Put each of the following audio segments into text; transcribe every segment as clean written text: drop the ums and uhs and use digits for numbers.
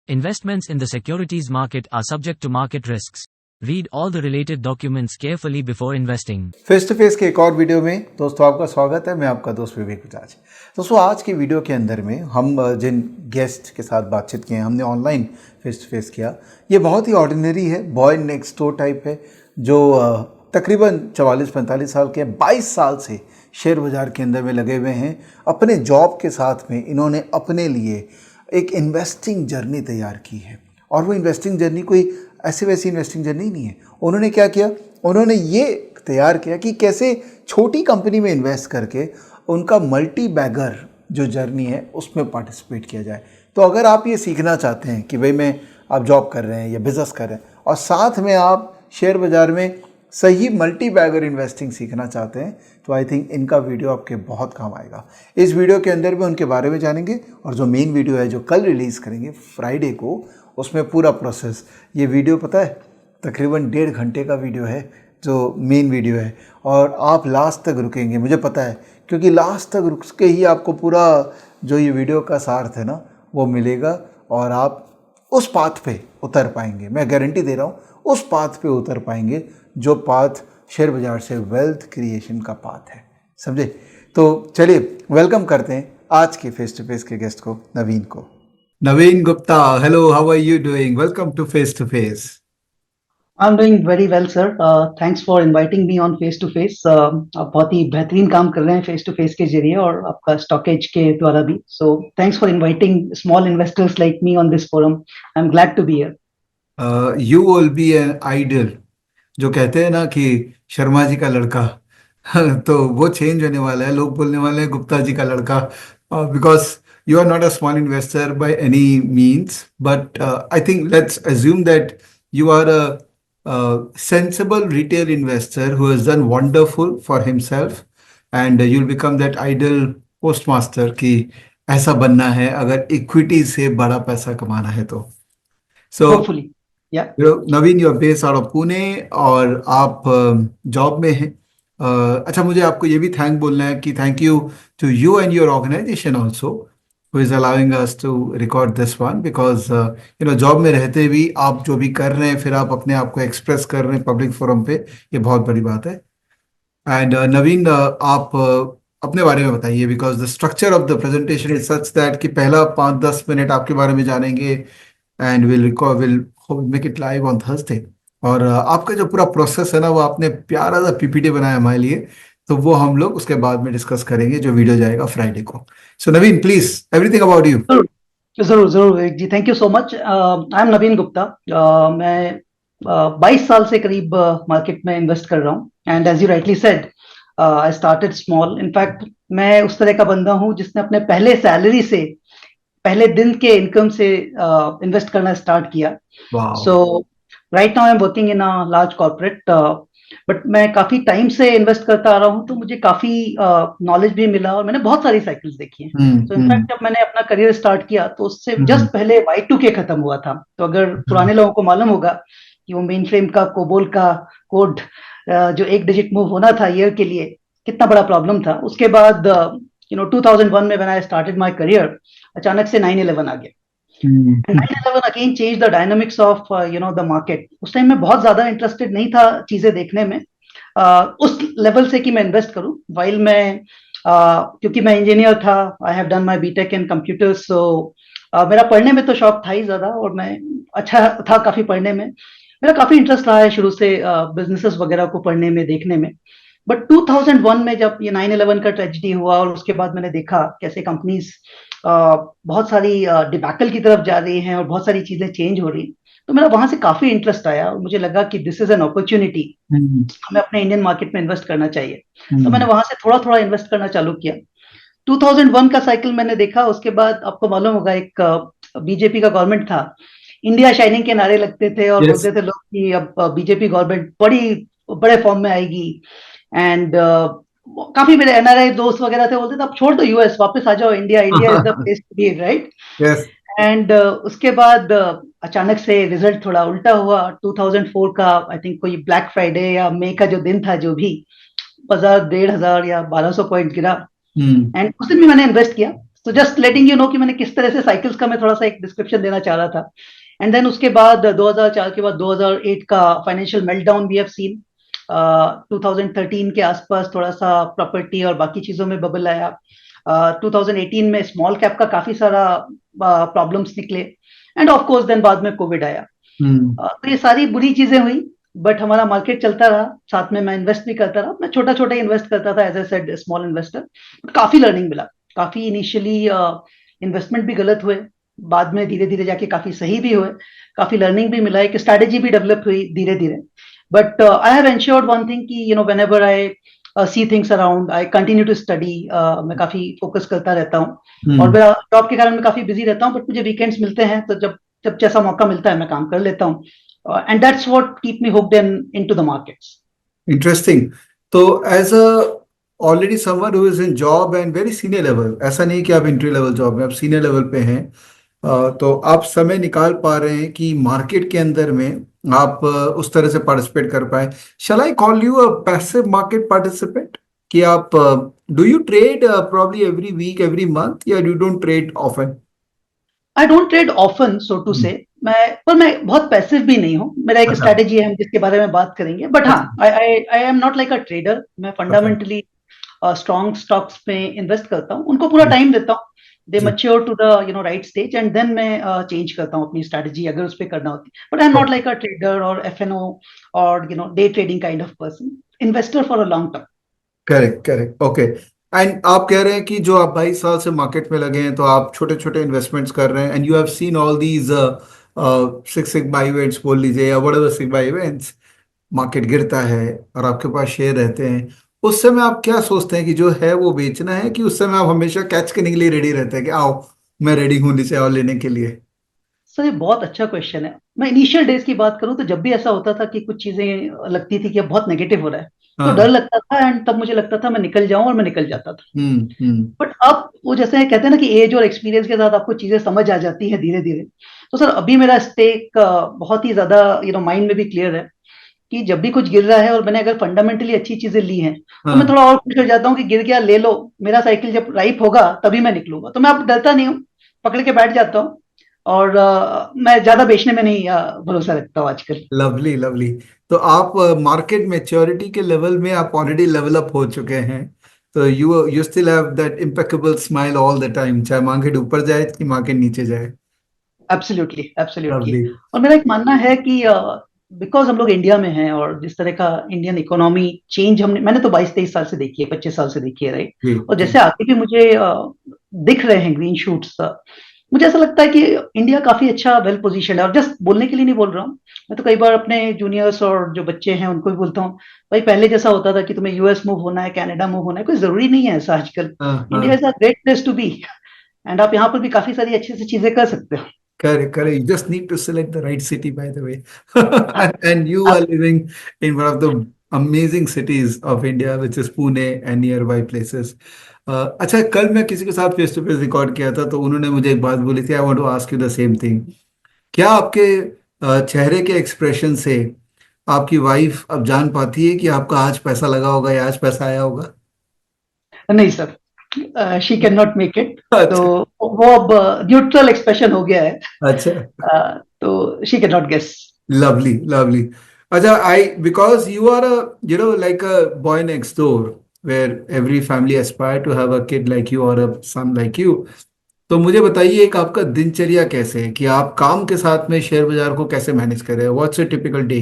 Investments in the securities market are subject to market risks. Read all the related documents carefully before investing. Face to face के एक और video में दोस्तों आपका स्वागत है। मैं आपका दोस्त विवेक बजाज। दोस्तों आज की वीडियो के अंदर में हम जिन गेस्ट के साथ बातचीत किए हैं, हमने ऑनलाइन फेस टू फेस किया। ये बहुत ही ऑर्डिनरी है, बॉय नेक्स्ट डोर टाइप है, जो तकरीबन 44-45 साल के 22 साल से शेयर बाज़ार के अंदर में लगे हुए हैं। अपने जॉब के साथ में इन्होंने अपने लिए एक इन्वेस्टिंग जर्नी तैयार की है, और वो इन्वेस्टिंग जर्नी कोई ऐसे वैसी इन्वेस्टिंग जर्नी नहीं है। उन्होंने क्या किया, उन्होंने ये तैयार किया कि कैसे छोटी कंपनी में इन्वेस्ट करके उनका मल्टी बैगर जो जर्नी है उसमें पार्टिसिपेट किया जाए। तो अगर आप ये सीखना चाहते हैं कि भाई आप जॉब कर रहे हैं या बिज़नेस कर रहे हैं और साथ में आप शेयर बाज़ार में सही मल्टी बैगर इन्वेस्टिंग सीखना चाहते हैं, तो आई थिंक इनका वीडियो आपके बहुत काम आएगा। इस वीडियो के अंदर में उनके बारे में जानेंगे, और जो मेन वीडियो है जो कल रिलीज़ करेंगे फ्राइडे को, उसमें पूरा प्रोसेस, ये वीडियो पता है तकरीबन 1.5 घंटे का वीडियो है जो मेन वीडियो है, और आप लास्ट तक रुकेंगे मुझे पता है, क्योंकि लास्ट तक रुक के ही आपको पूरा जो ये वीडियो का सार्थ है ना वो मिलेगा, और आप उस पाथ पे उतर पाएंगे। मैं गारंटी दे रहा हूँ, उस पाथ पे उतर पाएंगे जो पाथ शेयर बाज़ार से वेल्थ क्रिएशन का पाथ है, समझे। तो चलिए वेलकम करते हैं आज के फेस टू फेस के गेस्ट को, नवीन को। Naveen Gupta, hello, how are you doing? Welcome to face to face. I'm doing very well, sir. Thanks for inviting me on face to face. आप बहुत ही बेहतरीन काम कर रहे हैं face to face के जरिए, और आपका स्टॉकेज के द्वारा भी. So thanks for inviting small investors like me on this forum. I'm glad to be here. You will be an idol. जो कहते हैं ना कि शर्मा जी का लड़का तो वो चेंज होने वाला है, लोग बोलने वाले हैं गुप्ता जी का लड़का, because you are not a small investor by any means, but I think let's assume that you are a sensible retail investor who has done wonderful for himself, and you'll become that ideal postmaster कि ऐसा बनना है अगर equity से बड़ा पैसा कमाना है तो। So Hopefully, yeah. Naveen, you are based out of Pune और आप जॉब में हैं। अच्छा, मुझे आपको ये भी थैंक बोलना है कि thank you to you and your organisation also who is allowing us to record this one, because job में रहते भी आप जो भी कर रहे हैं, फिर आप अपने आप को एक्सप्रेस कर रहे हैं पब्लिक फोरम पे, ये बहुत बड़ी बात है। एंड नवीन, आप अपने बारे में बताइए, because the structure of the presentation is such that कि पहला 5-10 मिनट आपके बारे में जानेंगे and will make it live on Thursday, और आपका जो पूरा प्रोसेस है ना, वो आपने प्यारा सा पीपीटी बनाया हमारे लिए, तो वो हम लोग उसके बाद में डिस्कस करेंगे, जो वीडियो जाएगा फ्राइडे को। So Naveen, please, everything about you. जरूर जरूर Vivek ji, thank you so much. I am Naveen Gupta. मैं 22 साल से करीब मार्केट में इन्वेस्ट कर रहा हूँ, and as you rightly said, I started small. In fact मैं उस तरह का बंदा हूँ जिसने अपने पहले सैलरी से, पहले दिन के इनकम से इन्वेस्ट करना स्टार्ट किया। So right now I am working in a large corporate, but मैं काफी टाइम से इन्वेस्ट करता आ रहा हूँ, तो मुझे काफी नॉलेज भी मिला, और मैंने बहुत सारी साइकिल्स देखी हैं। तो इनफैक्ट जब मैंने अपना करियर स्टार्ट किया तो उससे जस्ट पहले Y2K खत्म हुआ था। तो अगर पुराने लोगों को मालूम होगा कि वो मेन फ्रेम का कोबोल का कोड जो 1 डिजिट मूव होना था ईयर के लिए, कितना बड़ा प्रॉब्लम था। उसके बाद 2001 में when I started my career, अचानक से 9/11 आ गया। 9/11 again change the dynamics of the market. उस टाइम में बहुत ज्यादा इंटरेस्टेड नहीं था चीजें देखने में, उस लेवल से कि मैं इन्वेस्ट करूं। वाइल मैं क्योंकि मैं इंजीनियर था, I have done my BTech in computers, so मेरा पढ़ने में तो शौक था ही ज्यादा, और मैं अच्छा था काफी पढ़ने में। मेरा काफी इंटरेस्ट रहा है शुरू से बिजनेसेस वगैरह को पढ़ने में, देखने में। बट 2001 में जब ये 9/11 का ट्रेजेडी हुआ, और उसके बाद मैंने देखा कैसे कंपनीज बहुत सारी डिबैकल की तरफ जा रही हैं और बहुत सारी चीजें चेंज हो रही, तो मेरा वहां से काफी इंटरेस्ट आया, और मुझे लगा कि दिस इज एन अपॉर्चुनिटी, हमें अपने इंडियन मार्केट में इन्वेस्ट करना चाहिए। तो मैंने वहां से थोड़ा थोड़ा इन्वेस्ट करना चालू किया। 2001 का साइकिल मैंने देखा। उसके बाद आपको मालूम होगा, एक बीजेपी का गवर्नमेंट था, इंडिया शाइनिंग के नारे लगते थे, और बोलते थे लोग कि अब बीजेपी गवर्नमेंट बड़े फॉर्म में आएगी। एंड काफी मेरे एनआरआई दोस्त वगैरह थे, बोलते थे अब छोड़ दो यूएस, वापस आ जाओ India, India is the place to be, right? Yes. And उसके बाद अचानक से रिजल्ट थोड़ा उल्टा हुआ। 2004 का आई थिंक कोई ब्लैक फ्राइडे या मई का जो दिन था, जो भी बाजार 1,500 या 1,200 पॉइंट गिरा, एंड उस दिन भी मैंने इन्वेस्ट किया। तो जस्ट लेटिंग यू नो कि मैंने किस तरह से साइकिल्स का मैं थोड़ा सा एक डिस्क्रिप्शन देना चाह रहा था। एंड देन उसके बाद 2004 के बाद 2008 का financial meltdown we have seen. 2013 के आसपास थोड़ा सा प्रॉपर्टी और बाकी चीजों में बबल आया। 2018 में स्मॉल कैप का काफी सारा प्रॉब्लम्स निकले। एंड ऑफ कोर्स देन बाद में कोविड आया। तो ये सारी बुरी चीजें हुई, बट हमारा मार्केट चलता रहा, साथ में मैं इन्वेस्ट भी करता रहा। मैं छोटा छोटा इन्वेस्ट करता था, as I said small investor. काफी लर्निंग मिला। काफी इनिशियली इन्वेस्टमेंट भी गलत हुए, बाद में धीरे धीरे जाके काफी सही भी हुए। काफी लर्निंग भी मिला, एक स्ट्रैटेजी भी डेवलप हुई धीरे धीरे। But I have ensured one thing कि you know whenever I see things around, I continue to study. मैं काफी फोकस करता रहता हूँ, और मेरा जॉब के कारण मैं काफी बिजी रहता हूँ, बट मुझे वीकेंड्स मिलते हैं, तो जब जब जैसा मौका मिलता है मैं काम कर लेता हूँ। And that's what keep me hooked into the markets. Interesting. तो as a already someone who is in job and very senior level, ऐसा नहीं कि आप एंट्री लेवल जॉब में, आप सीनियर लेवल पे हैं, तो आप समय निकाल पा रहे हैं कि मार्केट के अंदर में आप उस तरह से पार्टिसिपेट कर पाए। Shall I call you a passive market participant? कि आप do you trade probably every week, every month, या you don't trade often? I don't trade often, so to say. मैं बहुत पैसिव भी नहीं हूँ। मेरा एक अच्छा। स्ट्रैटेजी है, हम जिसके बारे में बात करेंगे। बट हाँ, अच्छा। I am not like a trader. मैं परफेक्ट। फंडामेंटली स्ट्रॉन्ग स्टॉक्स में इन्वेस्ट करता हूँ, उनको पूरा जी। टाइम देता हूँ। दे जी। Mature to the you know right stage, and then मैं चेंज करता हूँ अपनी स्ट्रैटेजी अगर उस पर करना होती है। But I am not like a trader और एफएनओ और you know day trading kind of person. Investor for a long term. Correct, correct, okay. And आप कह रहे हैं कि जो आप 22 साल से मार्केट में लगे हैं, तो आप छोटे छोटे इन्वेस्टमेंट्स कर रहे हैं, and you have seen all these six sigma events बोल लीजिए, या व्हाटएवर सिग्मा इवेंट्स। मार्केट गिरता है और आपके पास शेयर रहते हैं, उस समय आप क्या सोचते हैं कि जो है वो बेचना है, कि उस समय आप हमेशा कैच करने के लिए रेडी रहते हैं कि आओ मैं रेडी हूं नीचे और लेने के लिए? सर ये बहुत अच्छा क्वेश्चन है। मैं इनिशियल डेज की बात करूं तो जब भी ऐसा होता था कि कुछ चीजें लगती थी कि अब बहुत नेगेटिव हो रहा है, तो डर हाँ। लगता था। एंड तब मुझे लगता था मैं निकल जाऊं, और मैं निकल जाता था। हम्म। बट अब वो जैसे कहते हैं ना कि एज और एक्सपीरियंस के साथ आपको चीजें समझ आ जाती है धीरे धीरे। तो सर अभी मेरा स्टेक बहुत ही ज्यादा यू नो माइंड में भी क्लियर है कि जब भी कुछ गिर रहा है और मैंने अगर फंडामेंटली अच्छी चीजें ली हैं, तो मैं हाँ। थोड़ा और खुश हो जाता हूँ कि गिर गया ले लो, मेरा साइकिल जब राइप होगा तभी मैं निकलूंगा। तो मैं अब डरता नहीं हूँ, पकड़ के बैठ जाता हूँ। और मैं ज्यादा बेचने में नहीं भरोसा रखता हूँ आजकल। Lovely, lovely. तो आप मार्केट मैच्योरिटी के लेवल में आप ऑलरेडी लेवल अप हो चुके हैं, तो you you still have that impeccable smile all the time, चाहे मार्केट ऊपर जाए कि मार्केट नीचे जाए। Absolutely, absolutely. लवली। और मेरा एक मानना है कि बिकॉज हम लोग इंडिया में हैं, और जिस तरह का इंडियन इकोनॉमी चेंज मैंने तो 22-23 साल से देखी है, 25 साल से देखी है, राइट। जी। और जी। जैसे आगे भी मुझे दिख रहे हैं ग्रीन शूट्स, मुझे ऐसा लगता है कि इंडिया काफी अच्छा वेल पोजीशन है। और जस्ट बोलने के लिए नहीं बोल रहा हूँ, मैं तो कई बार अपने जूनियर्स और जो बच्चे हैं उनको भी बोलता हूँ, भाई पहले जैसा होता था कि तुम्हें यूएस मूव होना है, कनाडा मूव होना है, कोई जरूरी नहीं है ऐसा आजकल। हाँ। हाँ। India is a great place to be, and आप यहाँ पर भी काफी सारी अच्छी अच्छी चीजें कर सकते हो। Correct, correct. You just need to select the right city, by the way. And you are living in one of the amazing cities of India, which is Pune and nearby places. अच्छा, कल मैं किसी के साथ face to face record किया था, तो उन्होंने मुझे एक बात बोली थी, I want to ask you the same thing. क्या आपके चेहरे के एक्सप्रेशन से आपकी वाइफ अब जान पाती है कि आपका आज पैसा लगा होगा या आज पैसा आया होगा? नहीं sir, she can not make it. तो अच्छा। वो अब न्यूट्रल एक्सप्रेशन हो गया है। अच्छा। तो she can not guess. Lovely, lovely. Acha, because you are like a boy next door, where every family aspire to have a kid like you or a son like you. तो मुझे बताइए, एक आपका दिनचर्या कैसे है, कि आप काम के साथ में शेयर बाजार को कैसे मैनेज कर रहे हैं? What's a typical day?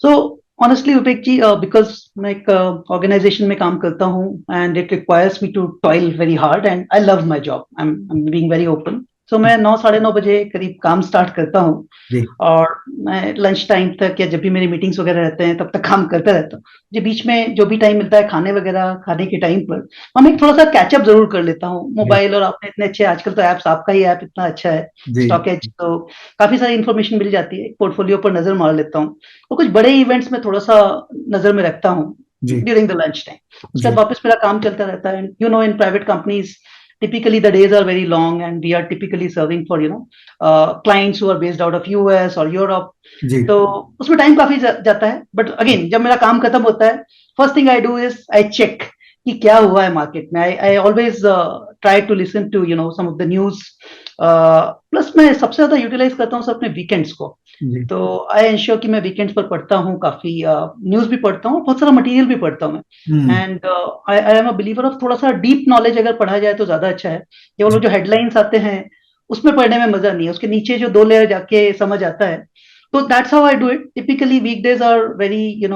So honestly Vivek ji, because मैं एक ऑर्गेनाइजेशन में काम करता हूँ, and it requires me to toil very hard, and I love my job. I am being very open. So मैं 9 साढ़े 9 बजे करीब काम स्टार्ट करता हूँ, जी। और मैं लंच टाइम तक या जब भी मेरी मीटिंग्स वगैरह रहते हैं तब तक काम करता रहता हूँ। जो बीच में जो भी टाइम मिलता है खाने वगैरह खाने के टाइम पर, मैं एक थोड़ा सा कैचअप जरूर कर लेता हूँ जी। मोबाइल। और आपने इतने अच्छे आजकल तो ऐप्स, आपका ही ऐप इतना अच्छा है जी। स्टॉक एज, तो काफी सारी इन्फॉर्मेशन मिल जाती है। पोर्टफोलियो पर नजर मार लेता हूँ, और कुछ बड़े इवेंट्स में थोड़ा सा नजर में रखता हूँ जी। During the lunch time. उसके बाद जी। वापस मेरा काम चलता रहता है। You know in private companies typically the days are very long, and we are typically serving for clients who are based out of US or Europe. जी। तो उसमें टाइम काफी जाता है। बट अगेन जब मेरा काम खत्म होता है, first thing I do is I check कि क्या हुआ है मार्केट में। I always try to listen to some of the news. Plus मैं सबसे ज्यादा यूटिलाइज करता हूँ सर अपने वीकेंड्स को. जी तो आई इंश्योर कि मैं वीकेंड्स पर पढ़ता हूँ, काफी न्यूज भी पढ़ता हूँ, बहुत सारा मटेरियल भी पढ़ता हूँ मैं. Hmm and I am a believer of थोड़ा सा डीप नॉलेज अगर पढ़ा जाए तो ज्यादा अच्छा है. केवल वो जो हेडलाइंस आते हैं उसमें पढ़ने में मजा नहीं है, उसके नीचे जो 2 लेयर जाके समझ आता है. तो that's how I do it. Typically weekdays are very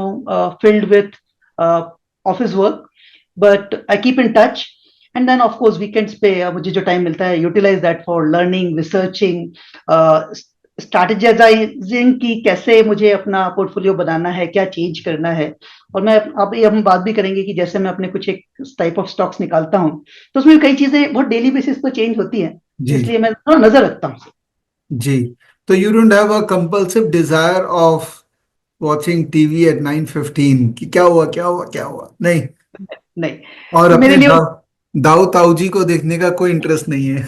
filled with office work, but I keep in touch. And then of course weekends पे मुझे जो टाइम मिलता है, utilise that for learning, researching, strategising की कैसे मुझे अपना पोर्टफोलियो बनाना है, क्या चेंज करना है. और मैं अब ये हम बात भी करेंगे कि जैसे मैं अपने कुछ एक टाइप ऑफ स्टॉक्स निकालता हूँ तो उसमें कई चीजें बहुत डेली बेसिस पर चेंज होती हैं, जी इसलिए मैं थोड़ा नजर रखता हूँ. जी तो you don't have a compulsive desire of watching TV at 9:15 कि क्या हुआ क्या हुआ क्या हुआ, नहीं? नहीं, और मेरे अपने लिए दाऊ ताऊ जी को देखने का कोई इंटरेस्ट नहीं है?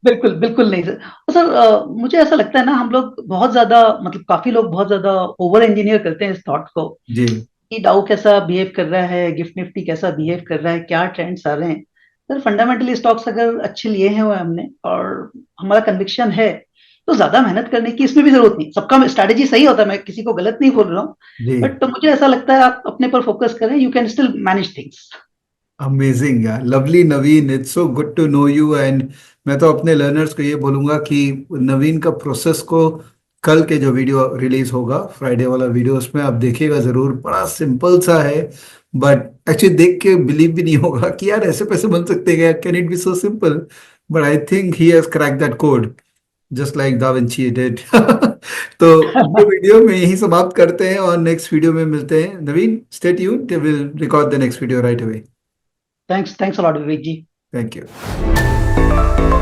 बिल्कुल बिल्कुल नहीं सर. और सर मुझे ऐसा लगता है ना, हम लोग बहुत ज्यादा, मतलब काफी लोग बहुत ज्यादा ओवर इंजीनियर करते हैं इस थॉट को जी कि डाउ कैसा बिहेव कर रहा है, गिफ्ट निफ्टी कैसा बिहेव कर रहा है, क्या ट्रेंड्स आ रहे हैं. सर फंडामेंटली स्टॉक्स अगर अच्छे लिए हैं वो हमने, और हमारा कन्विक्शन है, तो ज्यादा मेहनत करने की इसमें भी जरूरत नहीं. सबका स्ट्रैटेजी सही होता है, मैं किसी को गलत नहीं बोल रहा हूँ, जी बट तो मुझे ऐसा लगता है आप अपने पर फोकस करें, you can still manage things. Amazing यार, lovely Naveen, it's so good to know you. And मैं तो अपने लर्नर्स को ये बोलूंगा कि नवीन का प्रोसेस को कल के जो वीडियो रिलीज होगा, फ्राइडे वाला वीडियो, उसमें आप देखिएगा जरूर. बड़ा सिंपल सा है, बट एक्चुअली देख के बिलीव भी नहीं होगा कि यार ऐसे पैसे बन सकते हैं, can it be so simple. But I think he has crack that code just like da Vinci did. तो ये वीडियो में यही समाप्त करते हैं और नेक्स्ट वीडियो में मिलते हैं. Naveen, stay tuned, will record the next video right away. Thanks thanks a lot Vivek ji. Thank you.